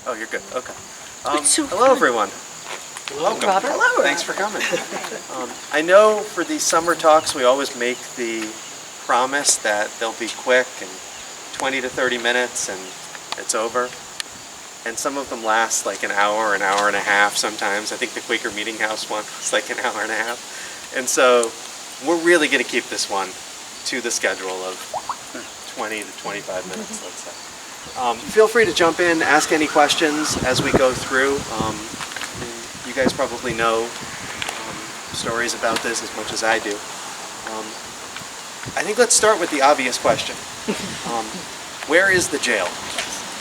Oh, you're good. Okay. So hello, everyone. Welcome. Robert. Hello. Thanks for coming. I know for these summer talks, we always make the promise that they'll be quick and 20 to 30 minutes and it's over. And some of them last like an hour and a half sometimes. I think the Quaker Meeting House one is like an hour and a half. And so we're really going to keep this one to the schedule of 20 to 25 minutes, let's say. Feel free to jump in, ask any questions as we go through. You guys probably know stories about this as much as I do. I think let's start with the obvious question. Where is the jail?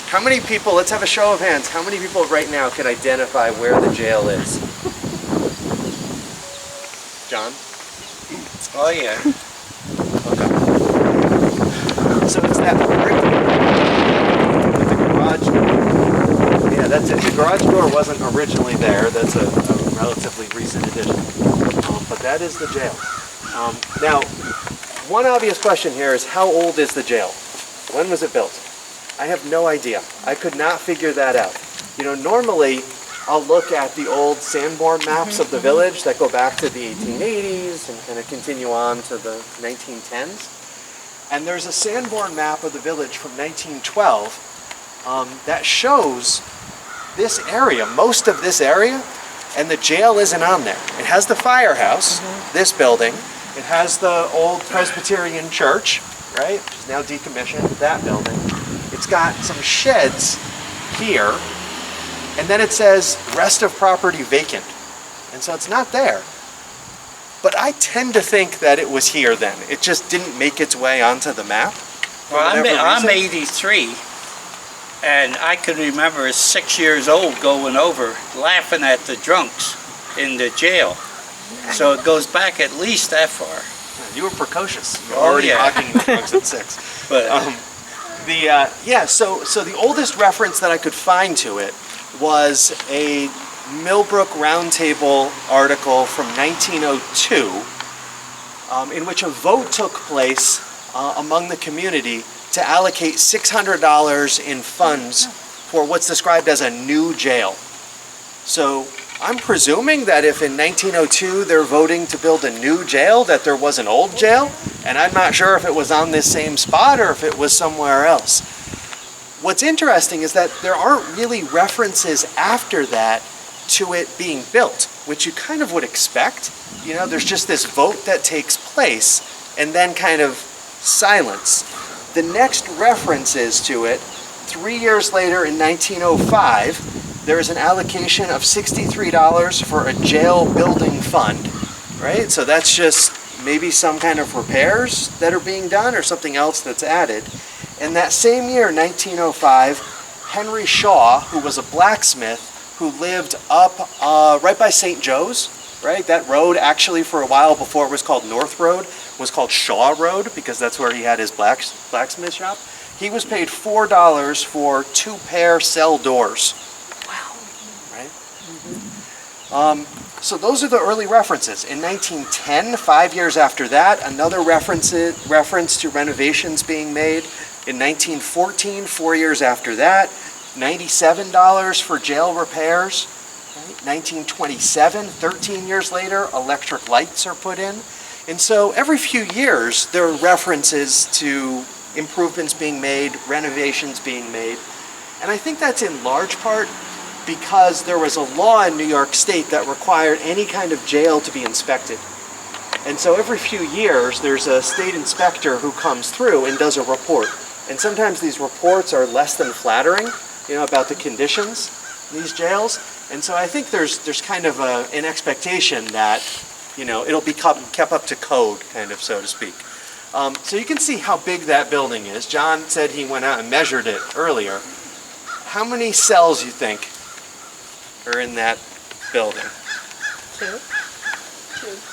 How many people, let's have a show of hands, how many people right now can identify where the jail is? John? Oh yeah. Okay. So it's that brick with the garage door. Yeah, that's it. The garage door wasn't originally there. That's a relatively recent addition. But that is the jail. Now, one obvious question here is how old is the jail? When was it built? I have no idea. I could not figure that out. You know, normally I'll look at the old Sanborn maps of the village that go back to the 1880s and kind of continue on to the 1910s. And there's a Sanborn map of the village from 1912 that shows this area, most of this area, and the jail isn't on there. It has the firehouse, this building. It has the old Presbyterian church, right, which is now decommissioned, that building. It's got some sheds here, and then it says rest of property vacant. And so it's not there. But I tend to think that it was here then. It just didn't make its way onto the map. Well, I'm 83, and I can remember as 6 years old going over, laughing at the drunks in the jail. So it goes back at least that far. You were precocious. You were already hogging the drugs at 6. But so the oldest reference that I could find to it was a Millbrook Roundtable article from 1902 in which a vote took place among the community to allocate $600 in funds for what's described as a new jail. So I'm presuming that if in 1902 they're voting to build a new jail, that there was an old jail, and I'm not sure if it was on this same spot or if it was somewhere else. What's interesting is that there aren't really references after that to it being built, which you kind of would expect. You know, there's just this vote that takes place and then kind of silence. The next references to it, 3 years later in 1905, there is an allocation of $63 for a jail building fund, right? So that's just maybe some kind of repairs that are being done or something else that's added. And that same year, 1905, Henry Shaw, who was a blacksmith who lived up right by St. Joe's, right? That road actually for a while before it was called North Road was called Shaw Road because that's where he had his blacksmith shop. He was paid $4 for 2-pair cell doors. So those are the early references. In 1910, 5 years after that, another reference to renovations being made. In 1914, 4 years after that, $97 for jail repairs. 1927, 13 years later, electric lights are put in. And so every few years, there are references to improvements being made, renovations being made. And I think that's in large part because there was a law in New York State that required any kind of jail to be inspected. And so every few years, there's a state inspector who comes through and does a report. And sometimes these reports are less than flattering, you know, about the conditions in these jails. And so I think there's kind of an expectation that, you know, it'll be kept up to code, kind of, so to speak. So you can see how big that building is. John said he went out and measured it earlier. How many cells, you think, are in that building?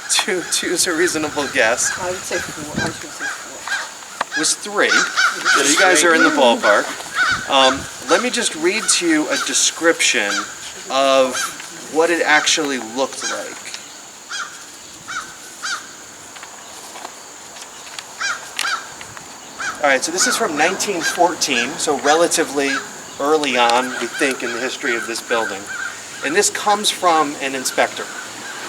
Two. Two is a reasonable guess. I would say 4. I was going to say 4. It was 3. So you guys are in the ballpark. Let me just read to you a description of what it actually looked like. All right, so this is from 1914, so relatively early on, we think, in the history of this building. And this comes from an inspector,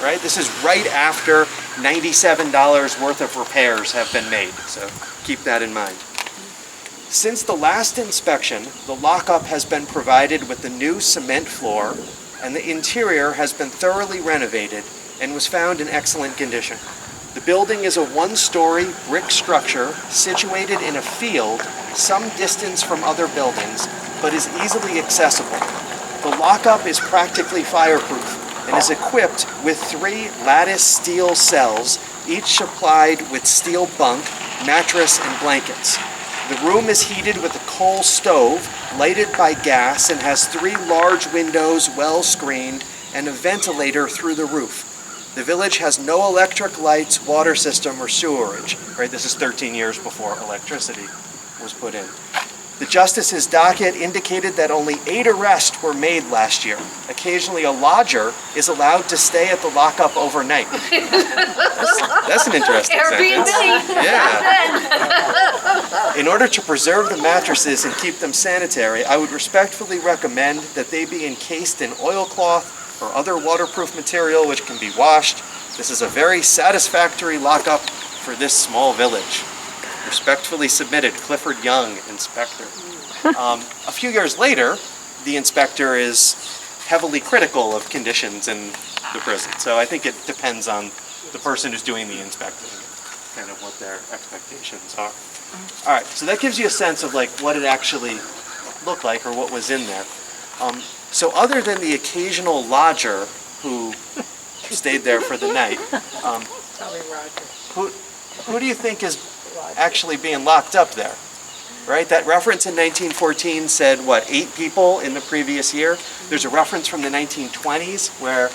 right? This is right after $97 worth of repairs have been made, so keep that in mind. Since the last inspection, the lockup has been provided with the new cement floor, and the interior has been thoroughly renovated and was found in excellent condition. The building is a one-story brick structure situated in a field some distance from other buildings, but is easily accessible. The lockup is practically fireproof and is equipped with 3 lattice steel cells, each supplied with steel bunk, mattress, and blankets. The room is heated with a coal stove, lighted by gas, and has 3 large windows, well screened, and a ventilator through the roof. The village has no electric lights, water system, or sewerage. Right, this is 13 years before electricity was put in. The justice's docket indicated that only 8 arrests were made last year. Occasionally, a lodger is allowed to stay at the lockup overnight. That's an interesting sentence. Yeah. In order to preserve the mattresses and keep them sanitary, I would respectfully recommend that they be encased in oilcloth or other waterproof material which can be washed. This is a very satisfactory lockup for this small village. Respectfully submitted, Clifford Young, Inspector. A few years later, the inspector is heavily critical of conditions in the prison. So I think it depends on the person who's doing the inspecting, kind of what their expectations are. All right, so that gives you a sense of like what it actually looked like or what was in there. So other than the occasional lodger who stayed there for the night, who do you think is actually being locked up there? Right? That reference in 1914 said, what, 8 people in the previous year? There's a reference from the 1920s where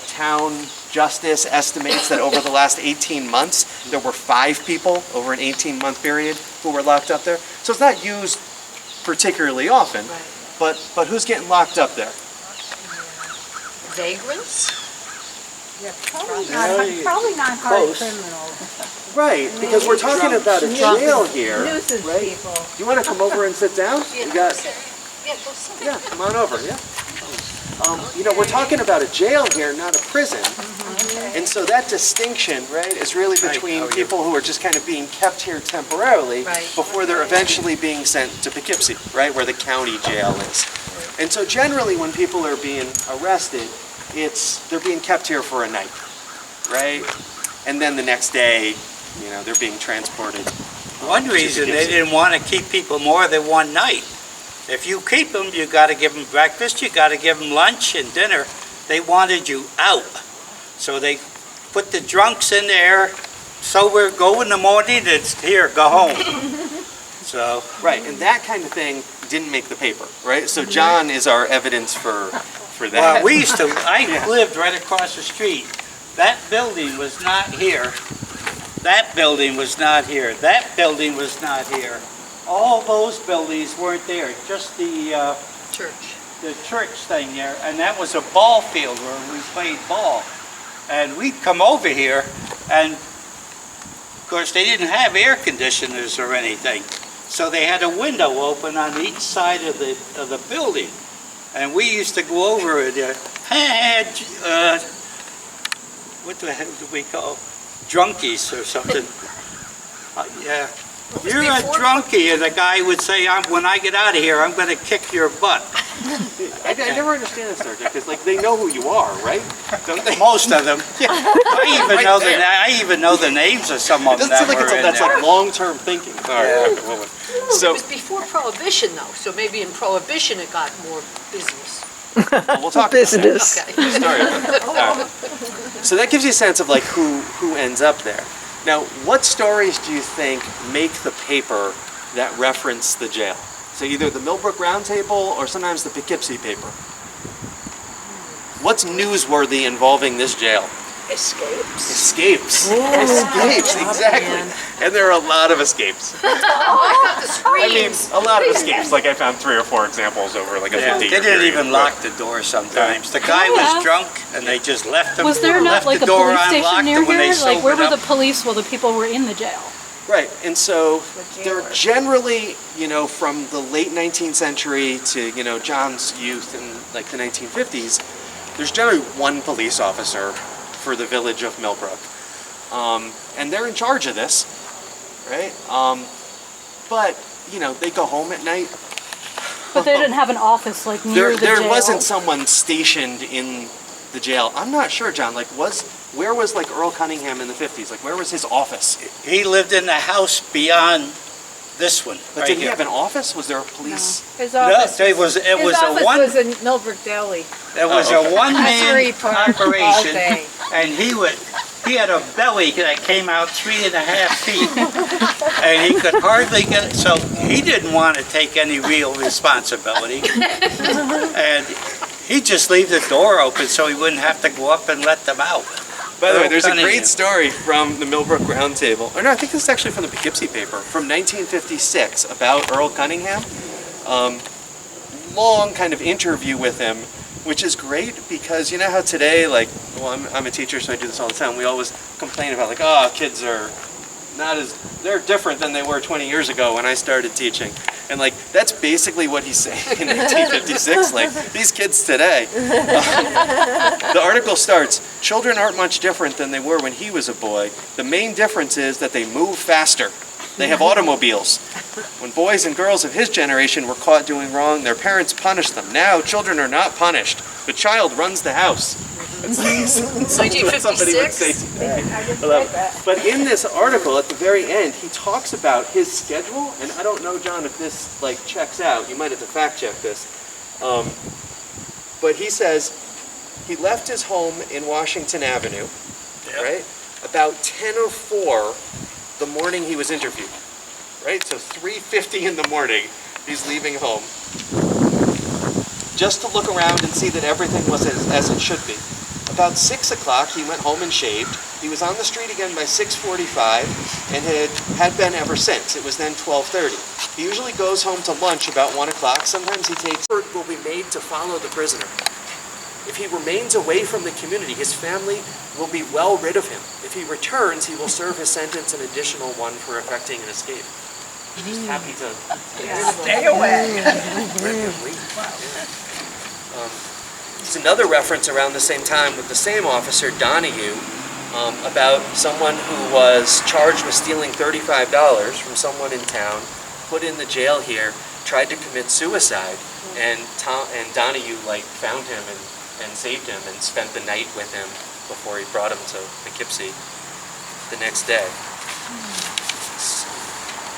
town justice estimates that over the last 18 months, there were 5 people over an 18-month period who were locked up there. So it's not used particularly often. Right. But who's getting locked up there? Vagrants? Yeah, probably not hard criminals. Right, because we're talking about a jail here. Nuisance right? people. Do you want to come over and sit down? You got, Yeah, go sit. yeah, come on over, yeah. We're talking about a jail here, not a prison. And so that distinction, right, is really between people who are just kind of being kept here temporarily Right. before they're eventually being sent to Poughkeepsie, right, where the county jail is. And so generally when people are being arrested, they're being kept here for a night, right? And then the next day, they're being transported. One reason they didn't want to keep people more than one night. If you keep them, you got to give them breakfast, you got to give them lunch and dinner. They wanted you out. So they put the drunks in there, sober, go in the morning, it's here, go home. So. Right, and that kind of thing didn't make the paper, right? So John is our evidence for that. Well, I lived right across the street. That building was not here. That building was not here. That building was not here. All those buildings weren't there, just the church thing there, and that was a ball field where we played ball. And we'd come over here, and of course they didn't have air conditioners or anything, so they had a window open on each side of the building, and we used to go over and what the hell do we call drunkies or something? Yeah. You're a drunkie, and the guy would say, when I get out of here, I'm going to kick your butt. I never understand this, Sergeant, because they know who you are, right? Don't they? Most of them. I even know the names of some of them. It doesn't seem like that's there. like long-term thinking. Well, it was before Prohibition, though, so maybe in Prohibition it got more business. We'll talk Business. about that. Story about that. So that gives you a sense of like who ends up there. Now, what stories do you think make the paper that reference the jail? So either the Millbrook Roundtable or sometimes the Poughkeepsie paper. What's newsworthy involving this jail? Escapes, exactly. And there are a lot of escapes. I mean, a lot of escapes. Like I found 3 or 4 examples over like a 50-year They didn't period. even lock the door sometimes. The guy was drunk and they just left him. Was there not left like the a door police station unlocked, near and when they here? Like where sobered were the up- police while the people were in the jail? Right, and so The they're jailer. generally, you know, from the late 19th century to, you know, John's youth in like the 1950s, there's generally one police officer for the village of Millbrook. And they're in charge of this, right? But, you know, they go home at night. But they didn't have an office like near the jail. There wasn't someone stationed in the jail. I'm not sure, John, like where was like Earl Cunningham in the 50s? Like where was his office? He lived in the house beyond this one, But right did he here. have an office? Was there a police? His No, office, it was his a office one. was in Millbrook Deli. It was Oh, okay. a one-man That's where he parked all operation, day. and he had a belly that came out 3.5 feet, and he could hardly get. So he didn't want to take any real responsibility, and he'd just leave the door open so he wouldn't have to go up and let them out. By the way, Earl there's a Cunningham. great story from the Millbrook Round Table. Or no, I think this is actually from the Poughkeepsie paper from 1956 about Earl Cunningham. Long kind of interview with him, which is great because you know how today, like, well, I'm a teacher, so I do this all the time. We always complain about like, oh, kids are they're different than they were 20 years ago when I started teaching. And like, that's basically what he's saying in 1956, like, these kids today. The article starts, children aren't much different than they were when he was a boy. The main difference is that they move faster. They have automobiles. When boys and girls of his generation were caught doing wrong, their parents punished them. Now, children are not punished. The child runs the house. It's something that somebody would say 1956? today. I just I love read that. it. But in this article, at the very end, he talks about his schedule, and I don't know, John, if this like checks out. You might have to fact check this. But he says he left his home in Washington Avenue, Yep. right? About 10:04 the morning he was interviewed, right? So 3:50 in the morning, he's leaving home, just to look around and see that everything was as it should be. About 6 o'clock, he went home and shaved. He was on the street again by 6:45 and had been ever since. It was then 12:30. He usually goes home to lunch about 1 o'clock. Sometimes he takes... Effort will be made to follow the prisoner. If he remains away from the community, his family will be well rid of him. If he returns, he will serve his sentence an additional one for effecting an escape. He's just happy to Stay away. It's another reference around the same time with the same officer, Donahue, about someone who was charged with stealing $35 from someone in town, put in the jail here, tried to commit suicide, and Donahue like found him and saved him and spent the night with him before he brought him to Poughkeepsie the next day.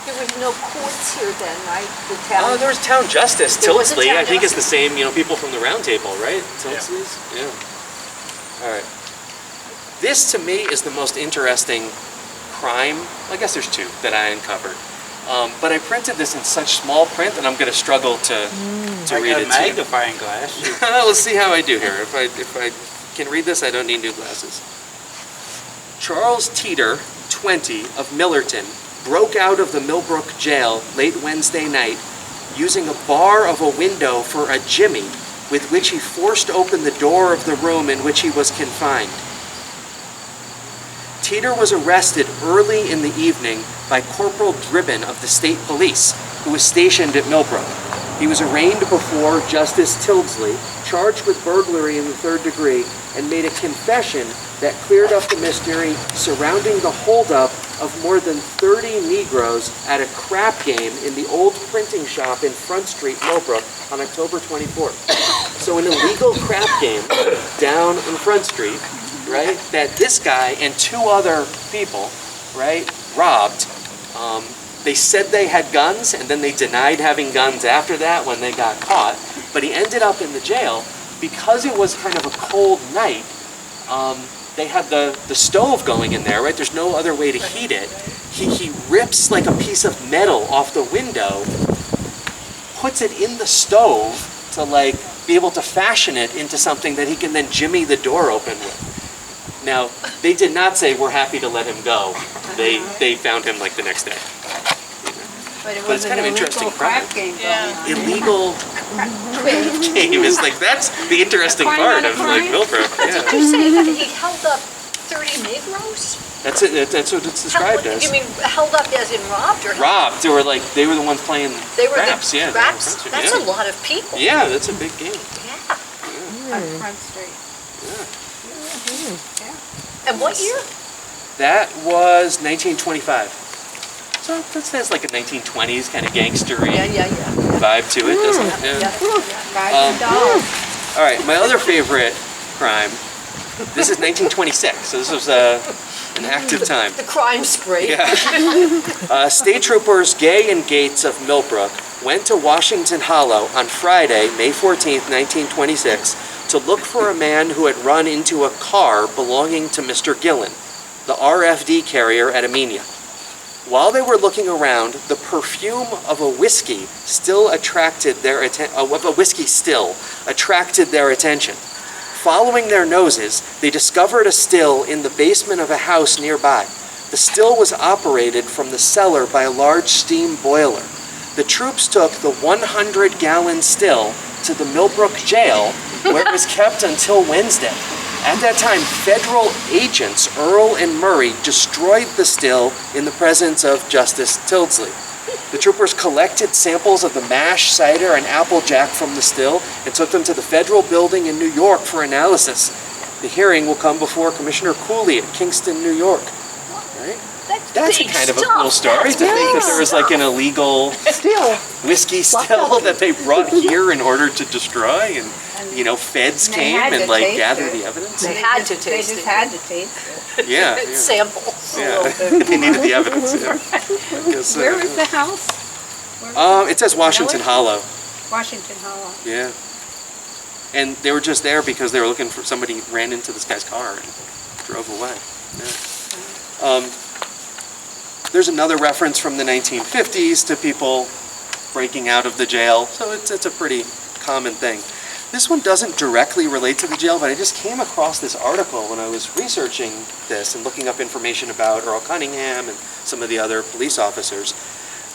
There was no courts here then, right? The town. There was town justice. There was a Tilsley, town I think, is justice. the same, you know, people from the round table, right? Tilsley's? Yeah. All right. This, to me, is the most interesting crime. I guess there's two that I uncovered. But I printed this in such small print that I'm going to struggle to I read got it a to you. magnifying glass. Let's see how I do here. If I can read this, I don't need new glasses. Charles Teeter, 20, of Millerton, broke out of the Millbrook Jail late Wednesday night using a bar of a window for a jimmy with which he forced open the door of the room in which he was confined. Teeter was arrested early in the evening by Corporal Dribbin of the State Police, who was stationed at Millbrook. He was arraigned before Justice Tilsley, charged with burglary in the 3rd degree, and made a confession that cleared up the mystery surrounding the holdup of more than 30 Negroes at a crap game in the old printing shop in Front Street, Millbrook, on October 24th. So an illegal crap game down in Front Street, right, that this guy and 2 other people, right, robbed. They said they had guns, and then they denied having guns after that when they got caught. But he ended up in the jail because it was kind of a cold night. They had the stove going in there, right? There's no other way to heat it. He rips like a piece of metal off the window, puts it in the stove to like be able to fashion it into something that he can then jimmy the door open with. Now, they did not say we're happy to let him go. They found him like the next day. But it But was it's an kind of illegal interesting crap crime. game going on. Illegal game is like, that's the interesting Crime part on a of like crime? Millbrook. Did Yeah. you say that he held up 30 Negroes? That's it. That's what it's described as. You mean held up as in robbed or? Robbed. They were like, they were the ones playing They were craps. the Yeah, craps? yeah. That's a lot of people. Yeah, that's a big game. Yeah. On Front Street. And what year? That was 1925. So that's like a 1920s kind of gangstery Yeah. vibe to it, doesn't it? Yeah. Guys and dolls. All right, my other favorite crime. This is 1926, so this was an active time. The crime spree. Yeah. State troopers Gay and Gates of Millbrook went to Washington Hollow on Friday, May 14th, 1926, to look for a man who had run into a car belonging to Mr. Gillen, the RFD carrier at Amenia. While they were looking around, the perfume of a whiskey still attracted their attention. Following their noses, they discovered a still in the basement of a house nearby. The still was operated from the cellar by a large steam boiler. The troops took the 100-gallon still to the Millbrook Jail, where it was kept until Wednesday. At that time, federal agents Earl and Murray destroyed the still in the presence of Justice Tildesley. The troopers collected samples of the mash, cider, and applejack from the still and took them to the federal building in New York for analysis. The hearing will come before Commissioner Cooley at Kingston, New York. Right? That's a big kind of a stuff. cool story That's to think that there was like an stuff. illegal whiskey still that they brought here in order to destroy, and feds They came had and to like taste gathered it. the evidence. They had to They taste just it. had to taste it. Yeah, Sample. yeah. They needed the evidence. Yeah. Because, Where was the house? It says Washington Hollow. Washington Hollow. Yeah. And they were just there because they were looking for somebody ran into this guy's car and drove away. Yeah. There's another reference from the 1950s to people breaking out of the jail, so it's a pretty common thing. This one doesn't directly relate to the jail, but I just came across this article when I was researching this and looking up information about Earl Cunningham and some of the other police officers.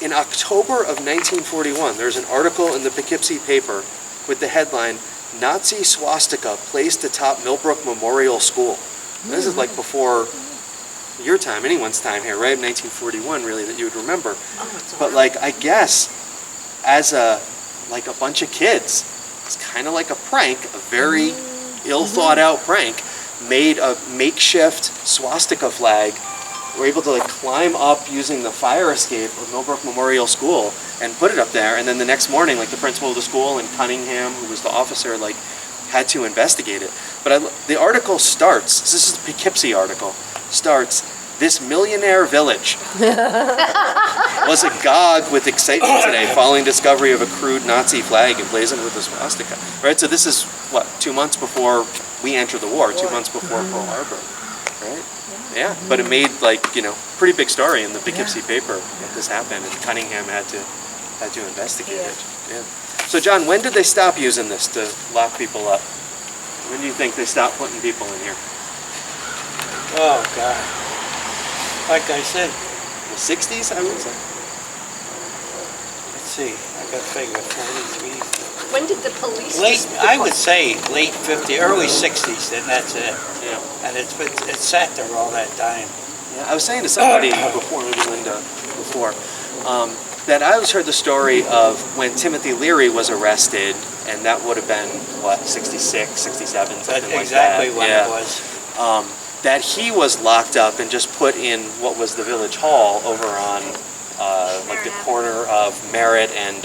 In October of 1941, there's an article in the Poughkeepsie paper with the headline, "Nazi Swastika Placed Atop Millbrook Memorial School." And this is like before your time, anyone's time here, right? 1941, really, that you would remember. But like, I guess, as a bunch of kids, it's kind of like a prank, a very ill thought out prank, made a makeshift swastika flag. Were able to like climb up using the fire escape of Millbrook Memorial School and put it up there. And then the next morning, like the principal of the school and Cunningham, who was the officer, like had to investigate it. But the article starts, this is the Poughkeepsie article, starts, "This millionaire village was agog with excitement today following discovery of a crude Nazi flag emblazoned with a swastika." Right, so this is, what, 2 months before we entered the war, 2 months before Pearl Harbor, right? Yeah, but it made pretty big story in the Poughkeepsie paper that this happened, and Cunningham had to investigate it. Yeah. So John, when did they stop using this to lock people up? When do you think they stopped putting people in here? Oh, God. Like I said, The 60s, I would say. let's see, I got to figure 43. When did the police? I would say late 50s, early 60s, and that's it. Yeah. And it sat there all that time. Yeah, I was saying to somebody before, maybe Linda, before, that I always heard the story of when Timothy Leary was arrested, and that would have been, what, 66, 67, something That's like that. exactly when Yeah. it was. That he was locked up and just put in what was the village hall over on like the corner of Merritt and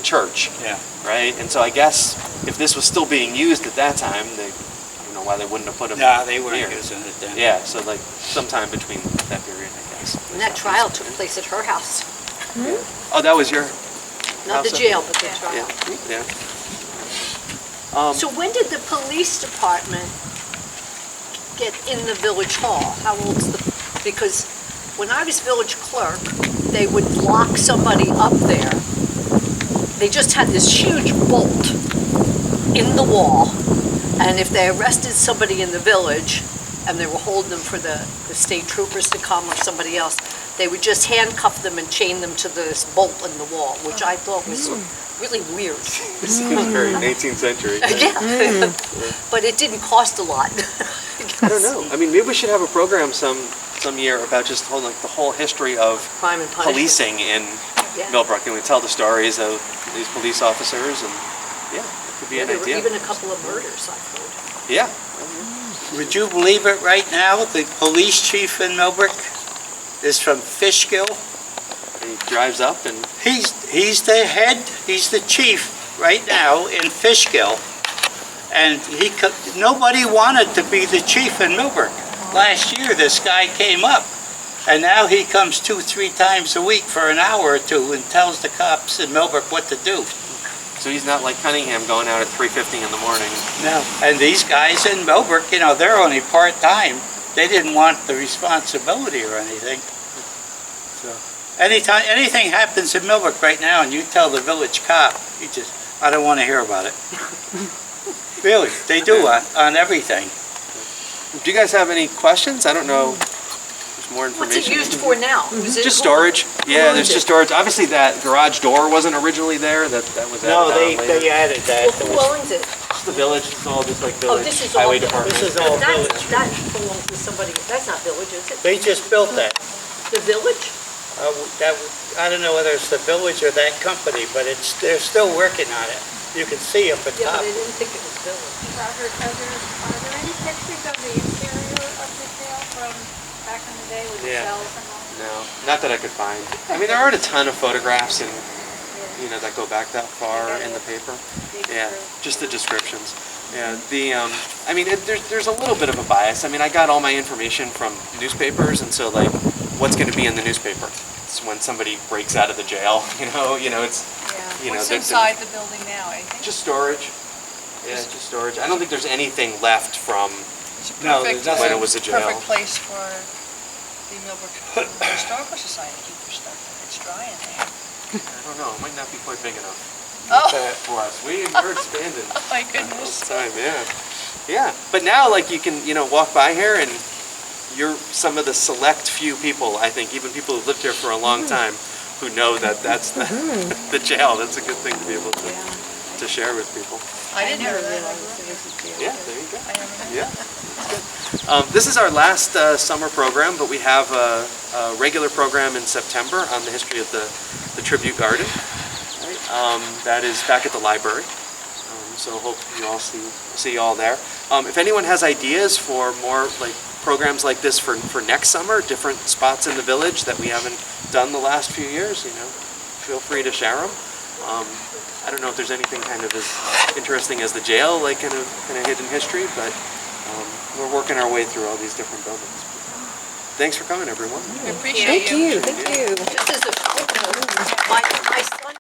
Church, Yeah. right? And so I guess if this was still being used at that time, I don't know why they wouldn't have put him No, they weren't here. using it then. Yeah, so like sometime between that period, I guess. And that trial took place at her house. Oh, that was your Not the house? jail, but the trial. Yeah. So when did the police department get in the village hall? How old's because when I was village clerk, they would lock somebody up there. They just had this huge bolt in the wall. And if they arrested somebody in the village and they were holding them for the state troopers to come or somebody else, they would just handcuff them and chain them to this bolt in the wall, which I thought was really weird. It seems very 18th century. Yeah, but it didn't cost a lot. I don't know. I mean, maybe we should have a program some year about just like the whole history of Crime and punishment. policing in Yeah. Millbrook, and we tell the stories of these police officers, and yeah, it could be an There were idea. even a couple of murders, I've heard. Yeah. Would you believe it right now? The police chief in Millbrook is from Fishkill. He drives up and He's the head, he's the chief right now in Fishkill. And nobody wanted to be the chief in Millbrook. Last year, this guy came up. And now he comes 2-3 times a week for an hour or two and tells the cops in Millbrook what to do. so he's not like Cunningham going out at 3:50 in the morning. No. And these guys in Millbrook, you know, they're only part-time. They didn't want the responsibility or anything. So, anything happens in Millbrook right now and you tell the village cop, I don't want to hear about it. Really, they do on everything. Do you guys have any questions? I don't know. There's more What's it information. used for now? Was it Just for- storage. Yeah, owns there's it? just storage. Obviously, that garage door wasn't originally there. That was added No, on later. they added that. Well, who owns it? It's the village. It's all just like Oh, village. this is all highway village. department. This is all village. That belongs to somebody, that's not village, is it? They just built that. The village? I don't know whether it's the village or that company, but they're still working on it. You can see up at Yeah, top. but I didn't think it was village. Robert, are there any pictures of the interior of the jail from back in the day with the Yeah. cells and all? No, not that I could find. I mean, there aren't a ton of photographs and that go back that far in the paper. Yeah, just the descriptions. Yeah, I mean, there's a little bit of a bias. I mean, I got all my information from newspapers, and so like, what's going to be in the newspaper? It's when somebody breaks out of the jail. It's What's they're- inside the building now, anything? just storage. Yeah, just storage. I don't think there's anything left from. It's a No, perfect, there's when it was a jail. perfect place for the Millbrook Historical Society to keep their stuff. It's dry in there. I don't know. It might not be quite big enough Oh, for us. We're expanding. my All goodness. the time, yeah. Yeah, but now like you can, walk by here and you're some of the select few people, I think, even people who've lived here for a long time, who know that that's the jail. That's a good thing to be able to share with people. I didn't know that. Yeah, there you go. I never knew. Yeah. This is our last summer program, but we have a regular program in September on the history of the Tribute Garden. Right? That is back at the library. So hope you all see you all there. If anyone has ideas for more like programs like this for next summer, different spots in the village that we haven't done the last few years, feel free to share them. I don't know if there's anything kind of as interesting as the jail, like kind of hidden history, but we're working our way through all these different buildings. Thanks for coming, everyone. We appreciate you. Just as a footnote, my son